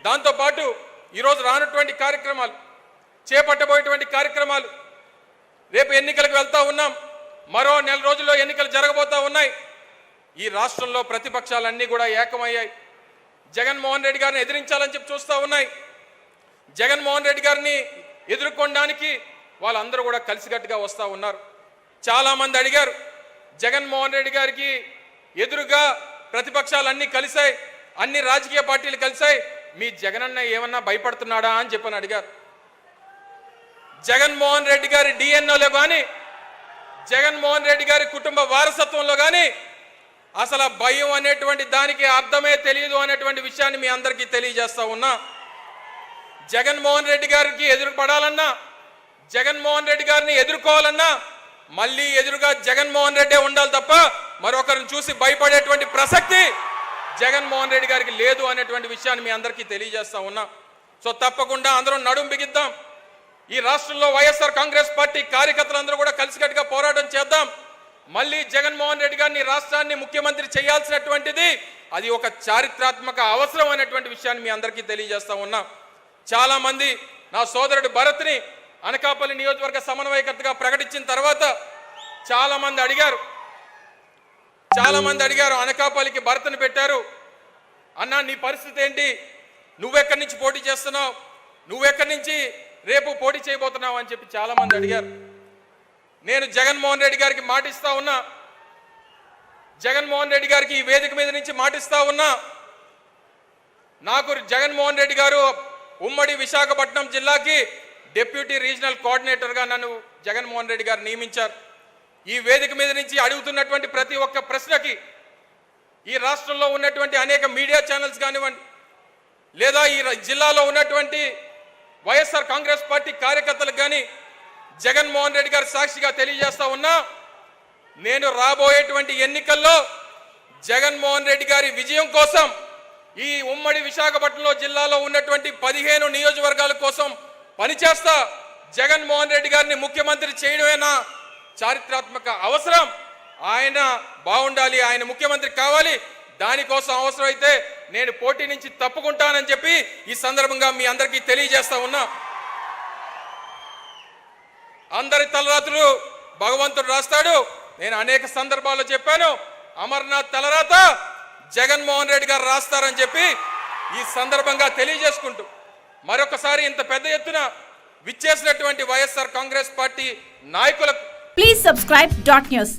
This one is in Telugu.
దాంతోపాటు ఈరోజు రానటువంటి కార్యక్రమాలు, చేపట్టబోయేటువంటి కార్యక్రమాలు, రేపు ఎన్నికలకు వెళ్తా ఉన్నాం, మరో నెల రోజుల్లో ఎన్నికలు జరగబోతా ఉన్నాయి. ఈ రాష్ట్రంలో ప్రతిపక్షాలన్నీ కూడా ఏకమయ్యాయి. జగన్మోహన్ రెడ్డి గారిని ఎదిరించాలని చెప్పి చూస్తూ ఉన్నాయి. జగన్మోహన్ రెడ్డి గారిని ఎదుర్కొనడానికి వాళ్ళందరూ కూడా కలిసికట్టుగా వస్తూ ఉన్నారు. చాలామంది అడిగారు, జగన్మోహన్ రెడ్డి గారికి ఎదురుగా ప్రతిపక్షాలన్నీ కలిశాయి, అన్ని రాజకీయ పార్టీలు కలిశాయి, మీ జగనన్న ఏమన్నా భయపడుతున్నాడా అని చెప్పని అడిగారు. జగన్మోహన్ రెడ్డి గారి డిఎన్ఓలో కానీ, జగన్మోహన్ రెడ్డి గారి కుటుంబ వారసత్వంలో కానీ అసలు భయం అనేటువంటి దానికి అర్థమే తెలియదు అనేటువంటి విషయాన్ని మీ అందరికీ తెలియజేస్తా ఉన్నా. జగన్మోహన్ రెడ్డి గారికి ఎదురుపడాలన్నా, జగన్మోహన్ రెడ్డి గారిని ఎదుర్కోవాలన్నా మళ్ళీ ఎదురుగా జగన్మోహన్ రెడ్డే ఉండాలి తప్ప మరొకరిని చూసి భయపడేటువంటి ప్రసక్తి జగన్మోహన్ రెడ్డి గారికి లేదు అనేటువంటి విషయాన్ని మీ అందరికీ తెలియజేస్తా ఉన్నా. సో తప్పకుండా అందరం నడుం బిగిద్దాం. ఈ రాష్ట్రంలో వైఎస్ఆర్ కాంగ్రెస్ పార్టీ కార్యకర్తలందరూ కూడా కలిసికట్టుగా పోరాటం చేద్దాం. మళ్ళీ జగన్మోహన్ రెడ్డి గారిని రాష్ట్రాన్ని ముఖ్యమంత్రి చేయాల్సినటువంటిది అది ఒక చారిత్రాత్మక అవసరం అనేటువంటి విషయాన్ని మీ అందరికీ తెలియజేస్తా ఉన్నా. చాలా మంది నా సోదరుడు భరత్ని అనకాపల్లి నియోజకవర్గ సమన్వయకర్తగా ప్రకటించిన తర్వాత చాలా మంది అడిగారు అనకాపల్లికి భరత్ని పెట్టారు అన్నా, నీ పరిస్థితి ఏంటి, నువ్వెక్కడి నుంచి పోటీ చేస్తున్నావు, నువ్వెక్కడి నుంచి రేపు పోటీ చేయబోతున్నావు అని చెప్పి చాలా మంది అడిగారు. నేను జగన్మోహన్ రెడ్డి గారికి మాటిస్తా ఉన్నా, జగన్మోహన్ రెడ్డి గారికి ఈ వేదిక మీద నుంచి మాటిస్తా ఉన్నా. నాకు జగన్మోహన్ రెడ్డి గారు ఉమ్మడి విశాఖపట్నం జిల్లాకి డిప్యూటీ రీజనల్ కోఆర్డినేటర్గా నన్ను జగన్మోహన్ రెడ్డి గారు నియమించారు. ఈ వేదిక మీద నుంచి అడుగుతున్నటువంటి ప్రతి ఒక్క ప్రశ్నకి ఈ రాష్ట్రంలో ఉన్నటువంటి అనేక మీడియా ఛానల్స్ కానివ్వండి, లేదా ఈ జిల్లాలో ఉన్నటువంటి వైఎస్ఆర్ కాంగ్రెస్ పార్టీ కార్యకర్తలకు కానీ జగన్మోహన్ రెడ్డి గారు సాక్షిగా తెలియజేస్తా ఉన్నా, నేను రాబోయేటువంటి ఎన్నికల్లో జగన్మోహన్ రెడ్డి గారి విజయం కోసం ఈ ఉమ్మడి విశాఖపట్నంలో జిల్లాలో ఉన్నటువంటి 15 నియోజకవర్గాల కోసం పనిచేస్తా. జగన్మోహన్ రెడ్డి గారిని ముఖ్యమంత్రి చేయడమేనా చారిత్రాత్మక అవసరం, ఆయన బాగుండాలి, ఆయన ముఖ్యమంత్రి కావాలి, దానికోసం అవసరమైతే నేను పోటీ నుంచి తప్పుకుంటానని చెప్పి ఈ సందర్భంగా మీ అందరికీ తెలియజేస్తా ఉన్నా. అందరి తలరాతులు భగవంతుడు రాస్తాడు. నేను అనేక సందర్భాల్లో చెప్పాను, అమర్నాథ్ తలరాత జగన్మోహన్ రెడ్డి గారు రాస్తారని చెప్పి ఈ సందర్భంగా తెలియజేసుకుంటూ మరొకసారి ఇంత పెద్ద ఎత్తున విచ్చేసినటువంటి వైఎస్ఆర్ కాంగ్రెస్ పార్టీ నాయకులకు ప్లీజ్ సబ్స్క్రైబ్ డాట్ న్యూస్.